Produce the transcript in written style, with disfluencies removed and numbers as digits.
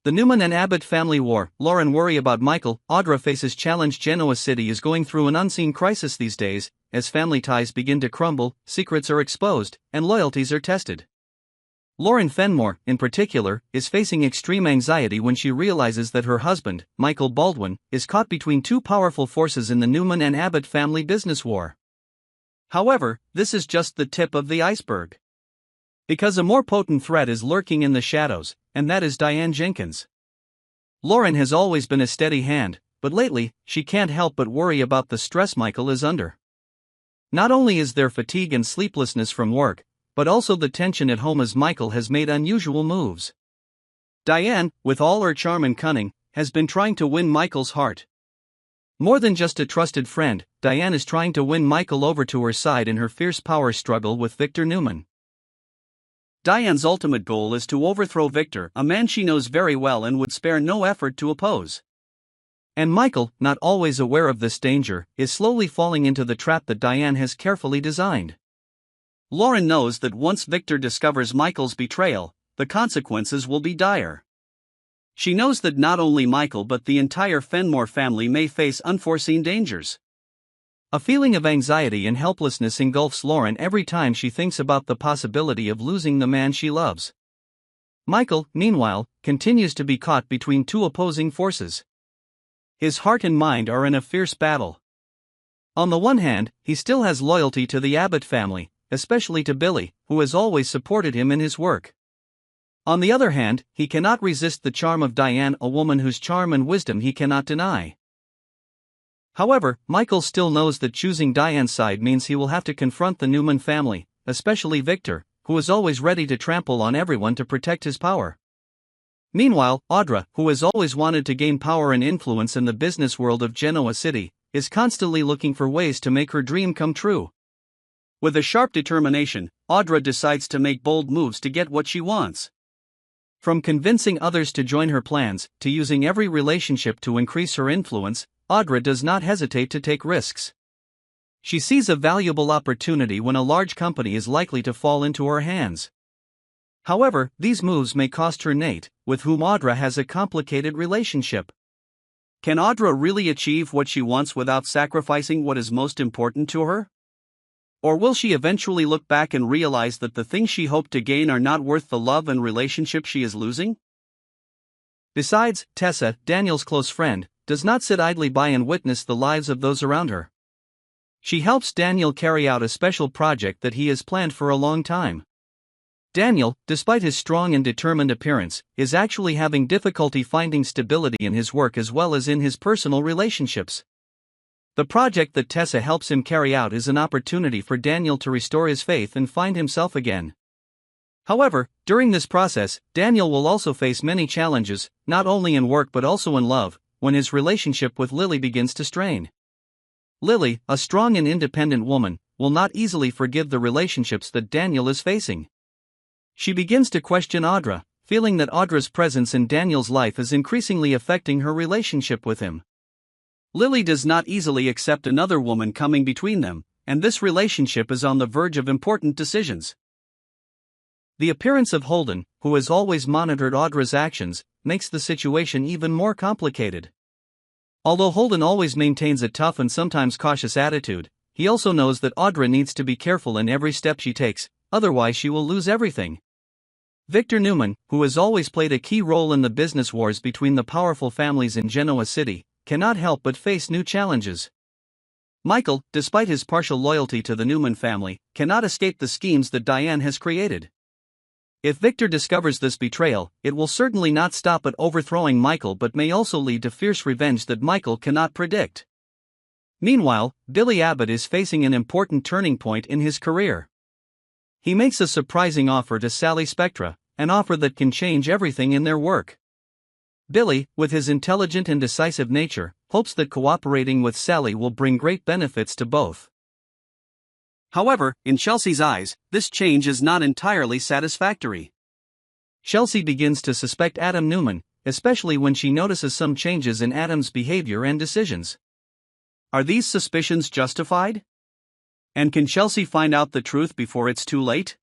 The Newman and Abbott family war. Lauren worry about Michael. Audra faces challenge. Genoa City is going through an unseen crisis these days, as family ties begin to crumble, secrets are exposed, and loyalties are tested. Lauren Fenmore, in particular, is facing extreme anxiety when she realizes that her husband, Michael Baldwin, is caught between two powerful forces in the Newman and Abbott family business war. However, this is just the tip of the iceberg. Because a more potent threat is lurking in the shadows, and that is Diane Jenkins. Lauren has always been a steady hand, but lately, she can't help but worry about the stress Michael is under. Not only is there fatigue and sleeplessness from work, but also the tension at home as Michael has made unusual moves. Diane, with all her charm and cunning, has been trying to win Michael's heart. More than just a trusted friend, Diane is trying to win Michael over to her side in her fierce power struggle with Victor Newman. Diane's ultimate goal is to overthrow Victor, a man she knows very well and would spare no effort to oppose. And Michael, not always aware of this danger, is slowly falling into the trap that Diane has carefully designed. Lauren knows that once Victor discovers Michael's betrayal, the consequences will be dire. She knows that not only Michael but the entire Fenmore family may face unforeseen dangers. A feeling of anxiety and helplessness engulfs Lauren every time she thinks about the possibility of losing the man she loves. Michael, meanwhile, continues to be caught between two opposing forces. His heart and mind are in a fierce battle. On the one hand, he still has loyalty to the Abbott family, especially to Billy, who has always supported him in his work. On the other hand, he cannot resist the charm of Diane, a woman whose charm and wisdom he cannot deny. However, Michael still knows that choosing Diane's side means he will have to confront the Newman family, especially Victor, who is always ready to trample on everyone to protect his power. Meanwhile, Audra, who has always wanted to gain power and influence in the business world of Genoa City, is constantly looking for ways to make her dream come true. With a sharp determination, Audra decides to make bold moves to get what she wants. From convincing others to join her plans, to using every relationship to increase her influence, Audra does not hesitate to take risks. She sees a valuable opportunity when a large company is likely to fall into her hands. However, these moves may cost her Nate, with whom Audra has a complicated relationship. Can Audra really achieve what she wants without sacrificing what is most important to her? Or will she eventually look back and realize that the things she hoped to gain are not worth the love and relationship she is losing? Besides, Tessa, Daniel's close friend, does not sit idly by and witness the lives of those around her. She helps Daniel carry out a special project that he has planned for a long time. Daniel, despite his strong and determined appearance, is actually having difficulty finding stability in his work as well as in his personal relationships. The project that Tessa helps him carry out is an opportunity for Daniel to restore his faith and find himself again. However, during this process, Daniel will also face many challenges, not only in work but also in love, when his relationship with Lily begins to strain. Lily, a strong and independent woman, will not easily forgive the relationships that Daniel is facing. She begins to question Audra, feeling that Audra's presence in Daniel's life is increasingly affecting her relationship with him. Lily does not easily accept another woman coming between them, and this relationship is on the verge of important decisions. The appearance of Holden, who has always monitored Audra's actions, makes the situation even more complicated. Although Holden always maintains a tough and sometimes cautious attitude, he also knows that Audra needs to be careful in every step she takes, otherwise she will lose everything. Victor Newman, who has always played a key role in the business wars between the powerful families in Genoa City, cannot help but face new challenges. Michael, despite his partial loyalty to the Newman family, cannot escape the schemes that Diane has created. If Victor discovers this betrayal, it will certainly not stop at overthrowing Michael but may also lead to fierce revenge that Michael cannot predict. Meanwhile, Billy Abbott is facing an important turning point in his career. He makes a surprising offer to Sally Spectra, an offer that can change everything in their work. Billy, with his intelligent and decisive nature, hopes that cooperating with Sally will bring great benefits to both. However, in Chelsea's eyes, this change is not entirely satisfactory. Chelsea begins to suspect Adam Newman, especially when she notices some changes in Adam's behavior and decisions. Are these suspicions justified? And can Chelsea find out the truth before it's too late?